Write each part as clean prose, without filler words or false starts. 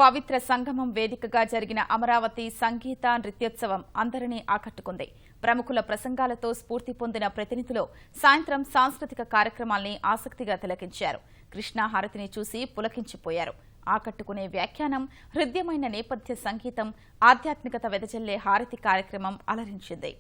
పవిత్ర సంగమం వేదికగా జరిగిన అమరావతి సంగీత నృత్యోత్సవం అందరినీ ఆకట్టుకుంది. ప్రముఖుల ప్రసంగాలతో స్ఫూర్తి పొందిన ప్రతినిధులు సాయంత్రం సాంస్కృతిక కార్యక్రమాల్ని ఆసక్తిగా తిలకించారు. కృష్ణాహారతిని చూసి పులకించిపోయారు. ఆకట్టుకునే వ్యాఖ్యానం, హృద్యమైన నేపథ్య సంగీతం, ఆధ్యాత్మికత వెదజల్లే హారతి కార్యక్రమం అలరించింది.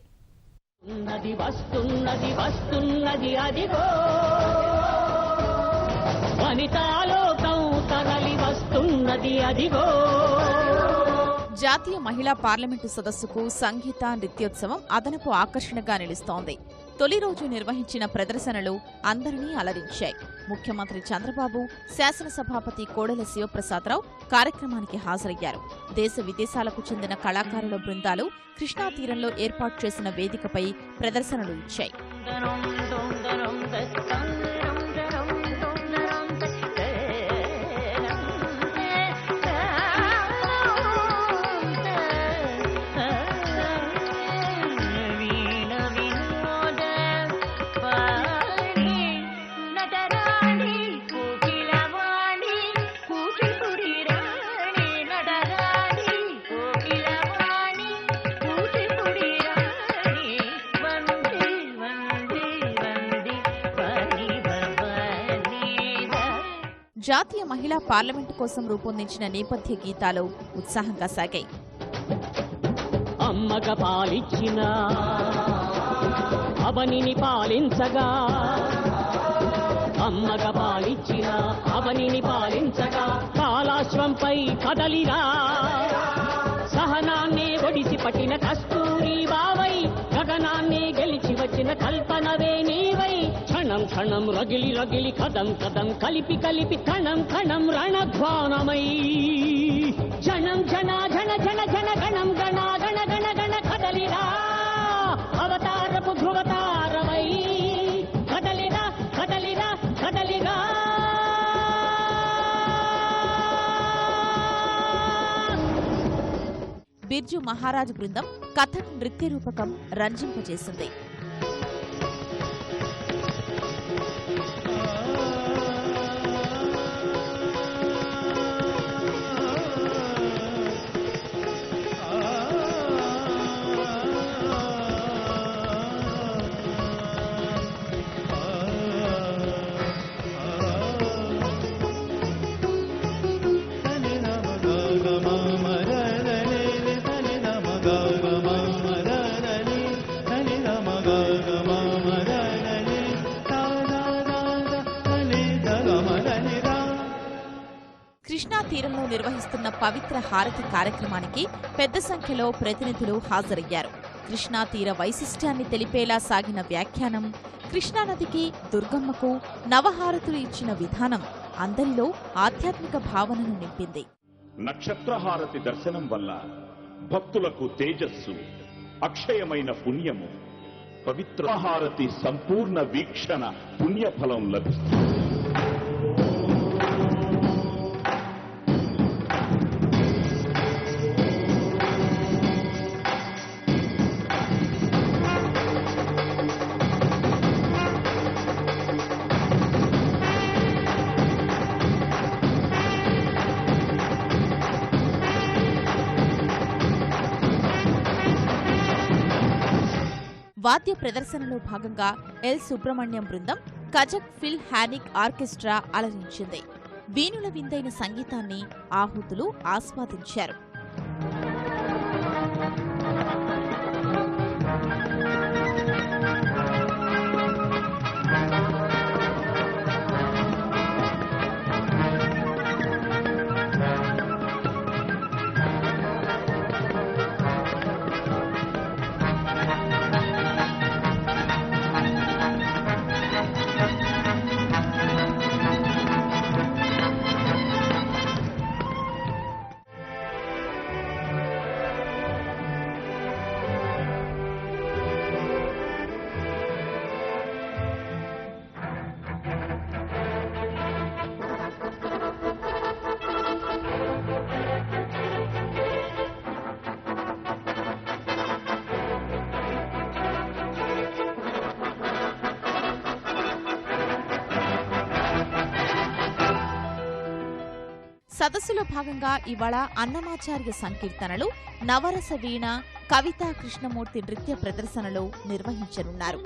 జాతీయ మహిళా పార్లమెంటు సదస్సుకు సంగీత నృత్యోత్సవం అదనపు ఆకర్షణగా నిలుస్తోంది. తొలి రోజు నిర్వహించిన ప్రదర్శనలు అందరినీ అలరించాయి. ముఖ్యమంత్రి చంద్రబాబు, శాసనసభాపతి కోడెల శివప్రసాదరావు కార్యక్రమానికి హాజరయ్యారు. దేశ విదేశాలకు చెందిన కళాకారుల బృందాలు కృష్ణా తీరంలో ఏర్పాటు చేసిన వేదికపై ప్రదర్శనలు ఇచ్చాయి. జాతీయ మహిళా పార్లమెంటు కోసం రూపొందించిన నేపథ్య గీతాలు ఉత్సాహంగా సాగాయి. అమ్మగ పాలిచ్చిన అవనిని పాలించగా, అమ్మగ పాలిచ్చిన అవనిని పాలించగా, కాలాశ్వంపై కదలిరా, సహనాన్నే ఒడిసి పట్టిన కస్తూరి బావై, గగనాన్నే గెలిచి వచ్చిన కల్పనవే నీవై, క్షణం క్షణం రగిలి రగిలి కదం కదం కలిపి కలిపి కణం కణం రణధ్వానమై, జనం జన జన జన జన గణం గణ గణ గణ గణ కదలిరా, అవతారపు ధ్రువతారమై, కదలిరా కదలిరా కదలిరా. బిర్జు మహారాజ్ బృందం కథక్ నృత్య రూపకం రంజింపజేసింది. కృష్ణా తీరంలో నిర్వహిస్తున్న పవిత్ర హారతి కార్యక్రమానికి పెద్ద సంఖ్యలో ప్రతినిధులు హాజరయ్యారు. కృష్ణా తీర వైశిష్ట్యాన్ని తెలిపేలా సాగిన వ్యాఖ్యానం, కృష్ణానదికి, దుర్గమ్మకు నవహారతులు ఇచ్చిన విధానం అందరిలో ఆధ్యాత్మిక భావనను నింపింది. నక్షత్రహారతి దర్శనం వల్ల భక్తులకు తేజస్సు, అక్షయమైన పుణ్యము, పవిత్ర హారతి సంపూర్ణ వీక్షణ పుణ్యఫలం లభిస్తుంది. వాద్య ప్రదర్శనలో భాగంగా ఎల్ సుబ్రహ్మణ్యం బృందం కజక్ ఫిల్ హానిక్ ఆర్కెస్ట్రా అలరించింది. వీణుల విందైన సంగీతాన్ని ఆహుతులు ఆస్వాదించారు. సదస్సులో భాగంగా ఇవాళ అన్నమాచార్య సంకీర్తనలు, నవరస వీణ, కవితా కృష్ణమూర్తి నృత్య ప్రదర్శనలు నిర్వహించనున్నారు.